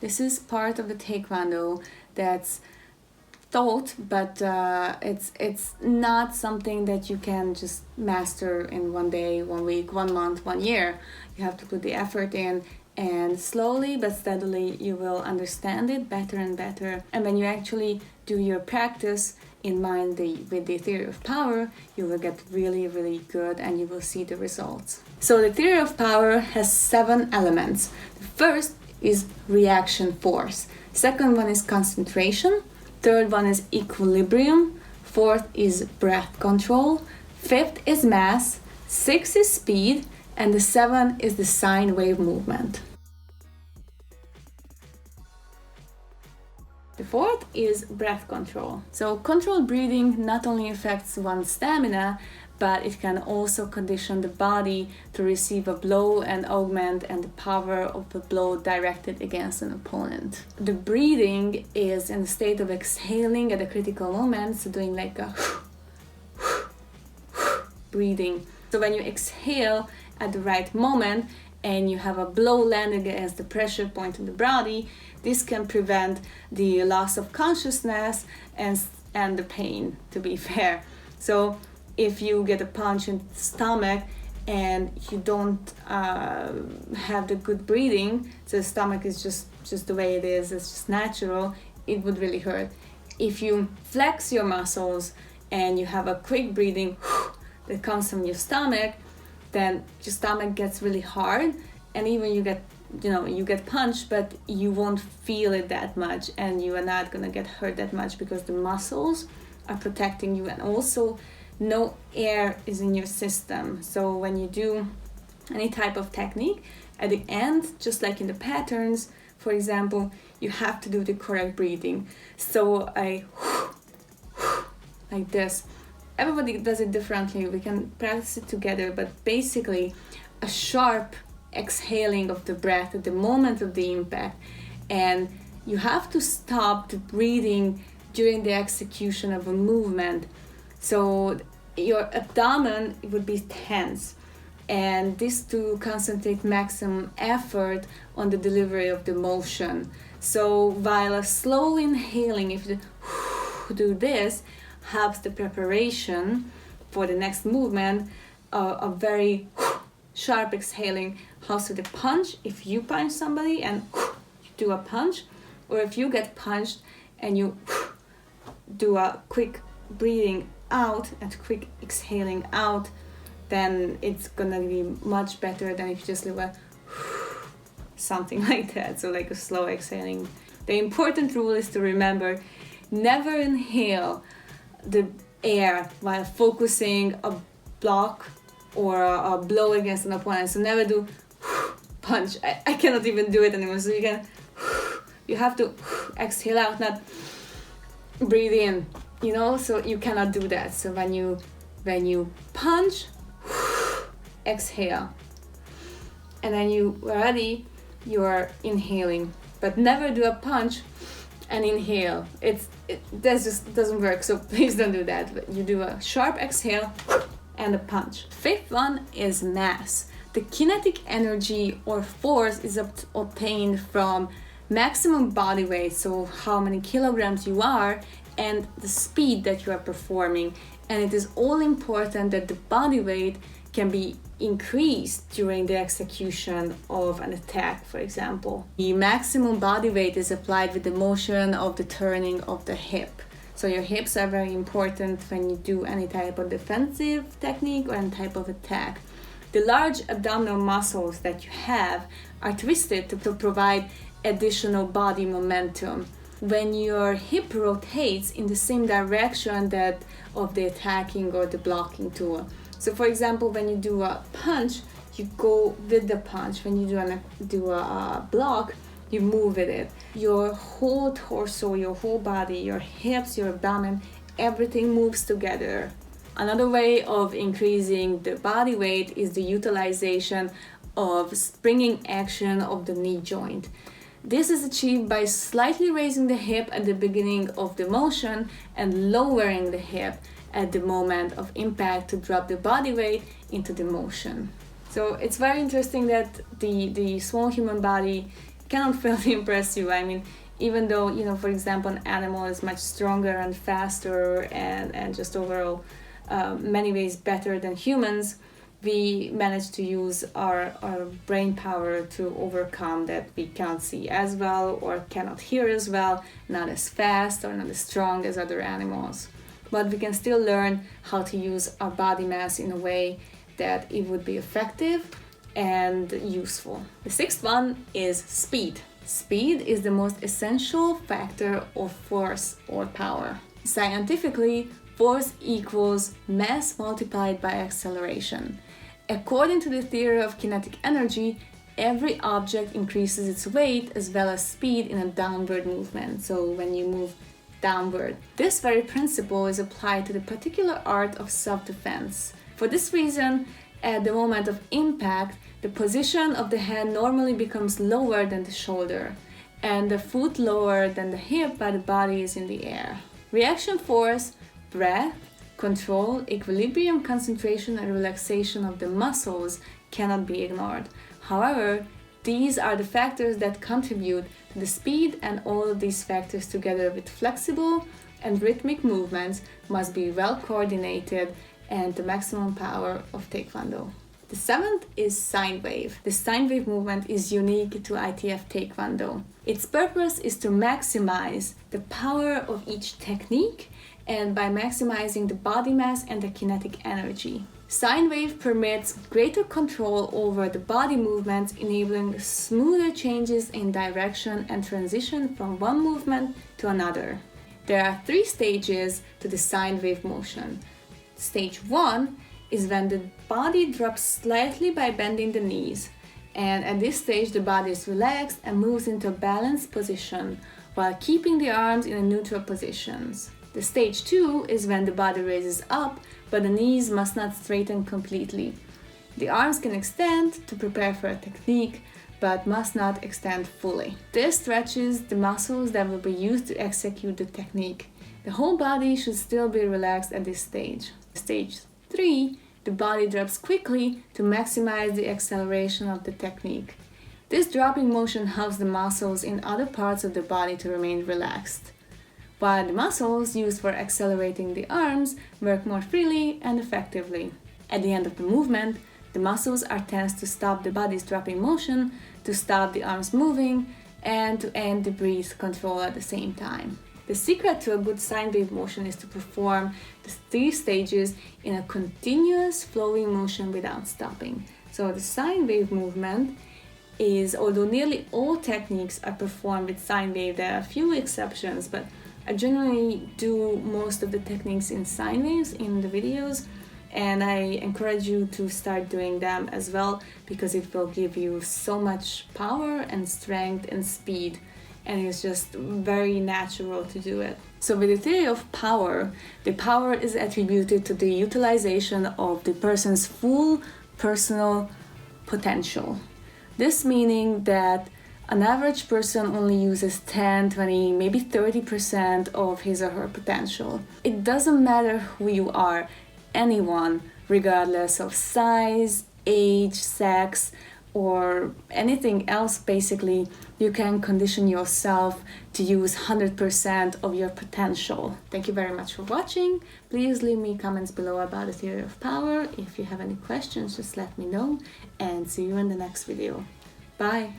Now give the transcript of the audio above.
This is part of the Taekwondo that's taught, but it's not something that you can just master in one day, 1 week, 1 month, 1 year. You have to put the effort in, and slowly but steadily you will understand it better and better. And when you actually do your practice in mind with the theory of power, you will get really, really good and you will see the results. So the theory of power has 7 elements. The first is reaction force. Second one is concentration. Third one is equilibrium. Fourth is breath control. Fifth is mass. Sixth is speed. And the 7th is the sine wave movement. The 4th is breath control. So controlled breathing not only affects one's stamina, but it can also condition the body to receive a blow and augment and the power of the blow directed against an opponent. The breathing is in the state of exhaling at a critical moment, so doing like a breathing. So when you exhale at the right moment and you have a blow landing against the pressure point in the body, this can prevent the loss of consciousness and the pain, to be fair. So if you get a punch in the stomach and you don't have the good breathing, so the stomach is just the way it is, it's just natural, it would really hurt. If you flex your muscles and you have a quick breathing that comes from your stomach, then your stomach gets really hard, and even you get punched, but you won't feel it that much, and you are not gonna get hurt that much because the muscles are protecting you, and also no air is in your system. So when you do any type of technique, at the end, just like in the patterns, for example, you have to do the correct breathing. So like this. Everybody does it differently. We can practice it together, but basically a sharp exhaling of the breath at the moment of the impact, and you have to stop the breathing during the execution of a movement. So your abdomen would be tense, and this to concentrate maximum effort on the delivery of the motion. So while a slow inhaling, if you do this, helps the preparation for the next movement, a very sharp exhaling helps with the punch. If you punch somebody and you do a punch, or if you get punched and you do a quick breathing out and quick exhaling out, then it's gonna be much better than if you just do a something like that, so like a slow exhaling. The important rule is to remember, never inhale the air while focusing a block or a blow against an opponent. So never do punch. I cannot even do it anymore. So you have to exhale out, not breathe in, so you cannot do that. So when you punch, exhale, and then you are ready, you're inhaling, but never do a punch and inhale. That just doesn't work, so please don't do that. But you do a sharp exhale and a punch. 5th one is mass. The kinetic energy or force is obtained from maximum body weight, so how many kilograms you are, and the speed that you are performing. And it is all important that the body weight can be increased during the execution of an attack, for example. The maximum body weight is applied with the motion of the turning of the hip. So your hips are very important when you do any type of defensive technique or any type of attack. The large abdominal muscles that you have are twisted to provide additional body momentum. When your hip rotates in the same direction that of the attacking or the blocking tool. So for example, when you do a punch, you go with the punch. When you do a block, you move with it. Your whole torso, your whole body, your hips, your abdomen, everything moves together. Another way of increasing the body weight is the utilization of springing action of the knee joint. This is achieved by slightly raising the hip at the beginning of the motion and lowering the hip at the moment of impact to drop the body weight into the motion. So it's very interesting that the small human body cannot fail to impress you. I mean, even though, you know, for example, an animal is much stronger and faster and just overall many ways better than humans, we manage to use our brain power to overcome that we cannot see as well or cannot hear as well, not as fast or not as strong as other animals. But we can still learn how to use our body mass in a way that it would be effective and useful. The sixth one is speed. Speed is the most essential factor of force or power. Scientifically, force equals mass multiplied by acceleration. According to the theory of kinetic energy, every object increases its weight as well as speed in a downward movement, so when you move downward. This very principle is applied to the particular art of self-defense. For this reason, at the moment of impact, the position of the hand normally becomes lower than the shoulder, and the foot lower than the hip while the body is in the air. Reaction force, breath, control, equilibrium, concentration, and relaxation of the muscles cannot be ignored. However, these are the factors that contribute to the speed, and all of these factors together with flexible and rhythmic movements must be well coordinated and the maximum power of Taekwondo. The seventh is Sine Wave. The Sine Wave movement is unique to ITF Taekwondo. Its purpose is to maximize the power of each technique and by maximizing the body mass and the kinetic energy. Sine Wave permits greater control over the body movements, enabling smoother changes in direction and transition from one movement to another. There are 3 stages to the Sine Wave motion. Stage 1 is when the body drops slightly by bending the knees, and at this stage the body is relaxed and moves into a balanced position while keeping the arms in a neutral positions. The stage 2 is when the body raises up, but the knees must not straighten completely. The arms can extend to prepare for a technique, but must not extend fully. This stretches the muscles that will be used to execute the technique. The whole body should still be relaxed at this stage. Stage 3, the body drops quickly to maximize the acceleration of the technique. This dropping motion helps the muscles in other parts of the body to remain relaxed, while the muscles used for accelerating the arms work more freely and effectively. At the end of the movement, the muscles are tensed to stop the body's dropping motion, to stop the arms moving, and to end the breath control at the same time. The secret to a good sine wave motion is to perform the 3 stages in a continuous flowing motion without stopping. So the sine wave movement is, although nearly all techniques are performed with sine wave, there are a few exceptions, but I generally do most of the techniques in sine waves in the videos, and I encourage you to start doing them as well because it will give you so much power and strength and speed, and it's just very natural to do it. So with the theory of power, the power is attributed to the utilization of the person's full personal potential. This meaning that an average person only uses 10, 20, maybe 30% of his or her potential. It doesn't matter who you are, anyone, regardless of size, age, sex, or anything else, basically, you can condition yourself to use 100% of your potential. Thank you very much for watching. Please leave me comments below about the theory of power. If you have any questions, just let me know, and see you in the next video. Bye!